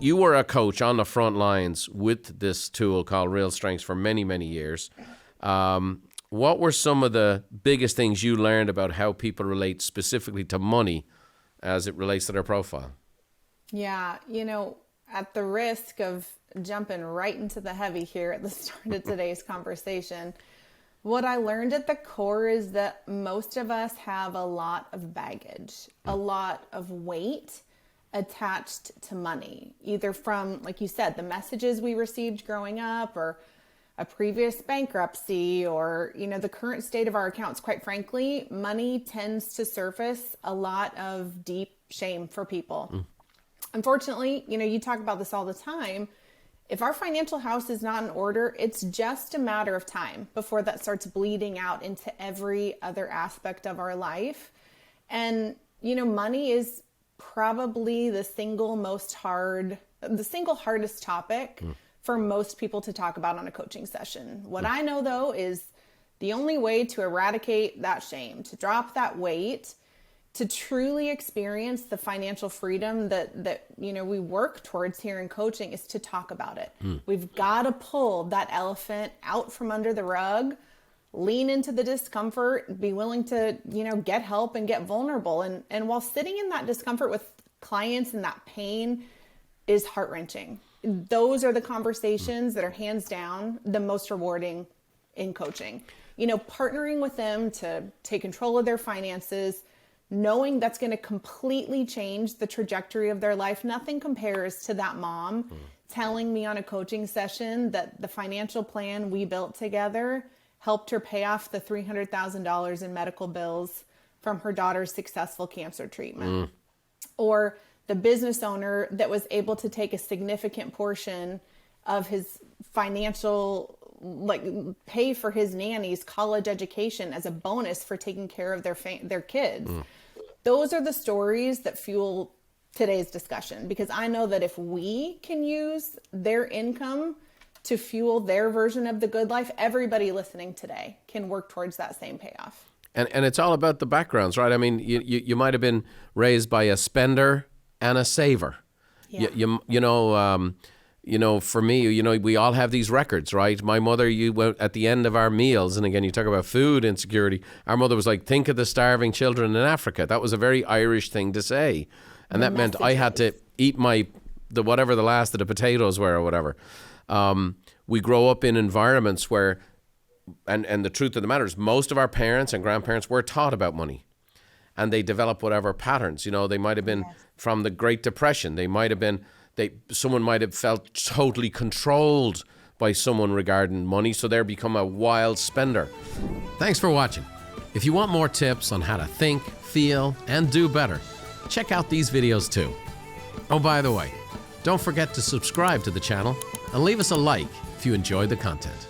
you were a coach on the front lines with this tool called Real Strengths for many, many years. What were some of the biggest things you learned about how people relate specifically to money as it relates to their profile? Yeah, at the risk of jumping right into the heavy here at the start of today's conversation, what I learned at the core is that most of us have a lot of baggage, a lot of weight attached to money, either from, like you said, the messages we received growing up, or a previous bankruptcy, or, the current state of our accounts. Quite frankly, money tends to surface a lot of deep shame for people. Unfortunately, you talk about this all the time. If our financial house is not in order, it's just a matter of time before that starts bleeding out into every other aspect of our life. And, money is probably the single hardest topic for most people to talk about on a coaching session. What I know, though, is the only way to eradicate that shame, to drop that weight, to truly experience the financial freedom that we work towards here in coaching, is to talk about it. We've got to pull that elephant out from under the rug, lean into the discomfort, be willing to, get help and get vulnerable. And while sitting in that discomfort with clients and that pain is heart-wrenching, those are the conversations that are hands down the most rewarding in coaching. Partnering with them to take control of their finances, knowing that's going to completely change the trajectory of their life. Nothing compares to that mom telling me on a coaching session that the financial plan we built together helped her pay off the $300,000 in medical bills from her daughter's successful cancer treatment. Or the business owner that was able to take a significant portion of his financial, pay for his nanny's college education as a bonus for taking care of their kids. Those are the stories that fuel today's discussion, because I know that if we can use their income to fuel their version of the good life, everybody listening today can work towards that same payoff. And it's all about the backgrounds, right? I mean, you might have been raised by a spender and a saver. Yeah. For me, we all have these records, right? My mother, at the end of our meals, and again, you talk about food insecurity, our mother was like, think of the starving children in Africa. That was a very Irish thing to say. And that meant I had to eat whatever the last of the potatoes were or whatever. We grow up in environments where, and the truth of the matter is, most of our parents and grandparents were taught about money. And they develop whatever patterns. They might have been from the Great Depression. They might have been, someone might have felt totally controlled by someone regarding money, so they're become a wild spender. Thanks for watching. If you want more tips on how to think, feel, and do better, check out these videos too. Oh, by the way, don't forget to subscribe to the channel and leave us a like if you enjoyed the content.